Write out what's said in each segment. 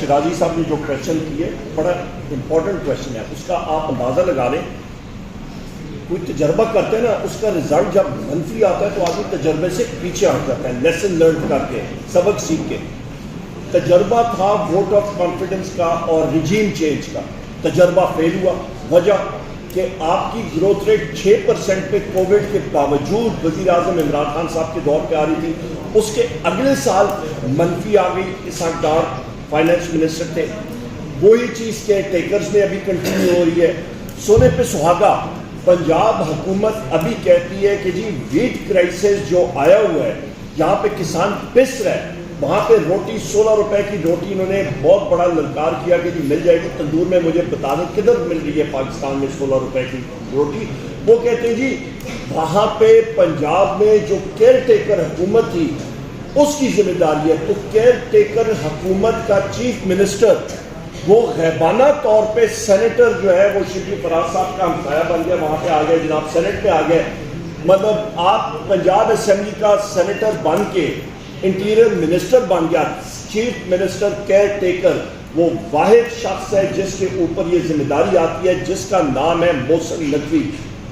شرازی صاحب نے جو کوشچن کیے بڑا امپورٹنٹ کوشچن ہے، اس کا آپ اندازہ لگا لیں. کوئی تجربہ کرتے ہیں نا، اس کا رزلٹ جب منفی آتا ہے تو آدمی تجربے سے پیچھے ہٹ جاتا ہے، لیسن لرن کر کے، سبق سیکھ کے. تجربہ تھا ووٹ آف کانفیڈنس کا اور رجیم چینج کا. تجربہ فیل ہوا. وجہ کہ آپ کی گروتھ ریٹ 6% پہ کووڈ کے باوجود وزیر اعظم عمران خان صاحب کے دور پہ آ رہی تھی. اس کے اگلے سال منفی آ گئی. اسحاق ڈار فائنانس منسٹر تھے. وہی چیز کے ٹیکرز میں ابھی کنٹینیو ہو رہی ہے. سونے پہ سہاگا پنجاب حکومت ابھی کہتی ہے کہ جی ویٹ کرائسس جو آیا ہوا ہے، یہاں پہ کسان پس رہا ہے. وہاں پہ روٹی 16 روپے کی روٹی انہوں نے بہت بڑا للکار کیا کہ جی مل جائے گی تندور میں. مجھے بتا دیں کدھر مل رہی ہے پاکستان میں 16 روپے کی روٹی. وہ کہتے ہیں جی وہاں پہ پنجاب میں جو کیئر ٹیکر حکومت تھی اس کی ذمہ داری ہے. تو کیئر ٹیکر حکومت کا چیف منسٹر وہ غیبانہ طور پہ سینیٹر جو ہے وہ شبلی فراز صاحب کا ہمسایہ بن گیا. وہاں پہ آ گئے، جناب سینٹ پہ آ گئے. مطلب آپ پنجاب اسمبلی کا سینیٹر بن کے انٹیریئر منسٹر بن گیا. چیف منسٹر کیئر ٹیکر وہ واحد شخص ہے جس کے اوپر یہ ذمہ داری آتی ہے، جس کا نام ہے محسن نقوی.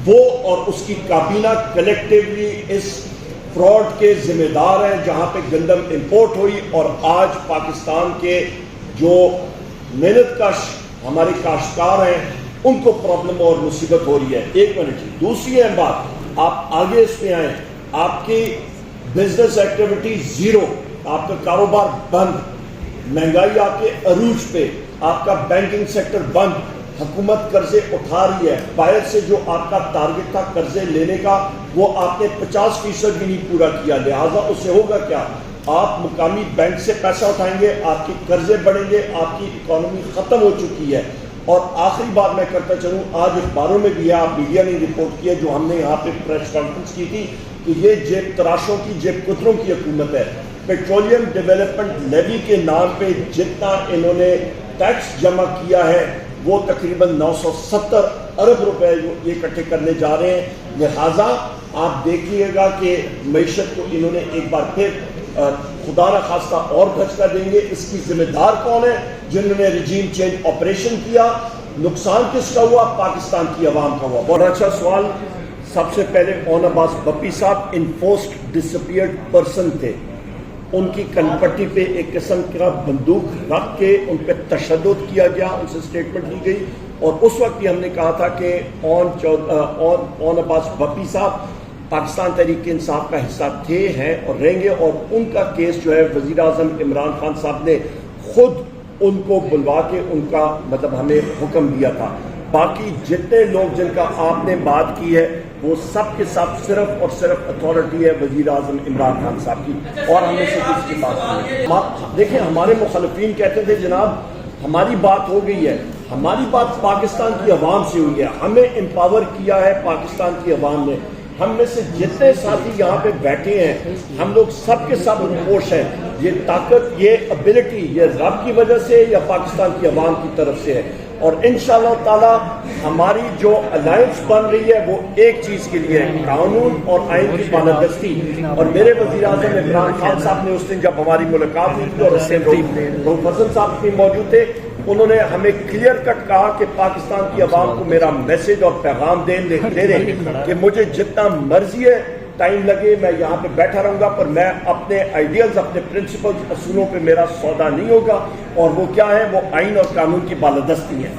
وہ اور اس کی کابینہ کلیکٹیولی اس فراڈ کے ذمہ دار ہیں جہاں پہ گندم امپورٹ ہوئی. اور آج پاکستان کے جو محنت کش ہمارے کاشتکار ہیں ان کو پرابلم اور مصیبت ہو رہی ہے. ایک منٹ جی. دوسری اہم بات، آپ آگے اس پہ آئیں. آپ کی بزنس ایکٹیویٹی زیرو، آپ کا کاروبار بند، مہنگائی آپ کے عروج پہ، آپ کا بینکنگ سیکٹر بند، حکومت قرضے اٹھا رہی ہے. باہر سے جو آپ کا ٹارگٹ تھا قرضے لینے کا وہ آپ نے 50% بھی نہیں پورا کیا. لہٰذا اس سے ہوگا کیا؟ آپ مقامی بینک سے پیسہ اٹھائیں گے، آپ کی قرضے بڑھیں گے، آپ کی اکانومی ختم ہو چکی ہے. اور آخری بات میں کرتا چلوں، آج اخباروں میں بھی ہے، آپ میڈیا نے رپورٹ کیا، جو ہم نے یہاں پہ پریس کانفرنس کی تھی، کہ یہ جیب تراشوں کی، جیب کتروں کی حکومت ہے. پیٹرولیم ڈیولپمنٹ لیوی کے نام پہ جتنا انہوں نے ٹیکس جمع کیا ہے وہ تقریباً 970 ارب روپے یہ اکٹھے کرنے جا رہے ہیں. لہٰذا آپ دیکھیے گا کہ معیشت کو انہوں نے ایک بار پھر خدا نہ خواستہ اور دھچکا دیں گے. اس کی ذمہ دار کون ہے؟ جنہوں نے رجیم چینج آپریشن کیا. نقصان کس کا ہوا؟ پاکستان کی عوام کا ہوا. بہت اچھا سوال. سب سے پہلے اون عباس بپی صاحب انفورسڈ ڈسپیئرڈ پرسن تھے. ان کی کنپٹی پہ ایک قسم کا بندوق رکھ کے ان پہ تشدد کیا گیا، ان سے اسٹیٹمنٹ لی گئی. اور اس وقت بھی ہم نے کہا تھا کہ اون عباس بپی صاحب پاکستان تحریک انصاف کا حصہ تھے، ہیں اور رہیں گے. اور ان کا کیس جو ہے وزیر اعظم عمران خان صاحب نے خود ان کو بلوا کے ان کا مطلب ہمیں حکم دیا تھا. باقی جتنے لوگ جن کا آپ نے بات کی ہے وہ سب کے سب صرف اور صرف اتھارٹی ہے وزیر اعظم عمران خان صاحب کی، اور ہم نے سے کس کی بات کی. دیکھیں ہمارے مخالفین کہتے تھے جناب ہماری بات ہو گئی ہے. ہماری بات پاکستان کی عوام سے ہوئی ہے. ہمیں امپاور کیا ہے پاکستان کی عوام نے. ہم میں سے جتنے ساتھی یہاں پہ بیٹھے ہیں ہم لوگ سب کے سب روپوش ہیں. یہ طاقت، یہ ابیلٹی، یہ رب کی وجہ سے یا پاکستان کی عوام کی طرف سے ہے. اور انشاءاللہ تعالی ہماری جو الائنس بن رہی ہے وہ ایک چیز کے لیے ہے، قانون اور آئین کی بالادستی. اور میرے وزیر اعظم عمران خان صاحب نے اس دن جب ہماری ملاقات ہوئی تھی اور فضل صاحب بھی موجود تھے، انہوں نے ہمیں کلیئر کٹ کہا کہ پاکستان کی عوام کو میرا میسج اور پیغام دے رہے کہ مجھے جتنا مرضی ہے ٹائم لگے میں یہاں پہ بیٹھا رہوں گا، پر میں اپنے آئیڈیلز، اپنے پرنسپلز، اصولوں پہ میرا سودا نہیں ہوگا. اور وہ کیا ہے؟ وہ آئین اور قانون کی بالادستی ہے.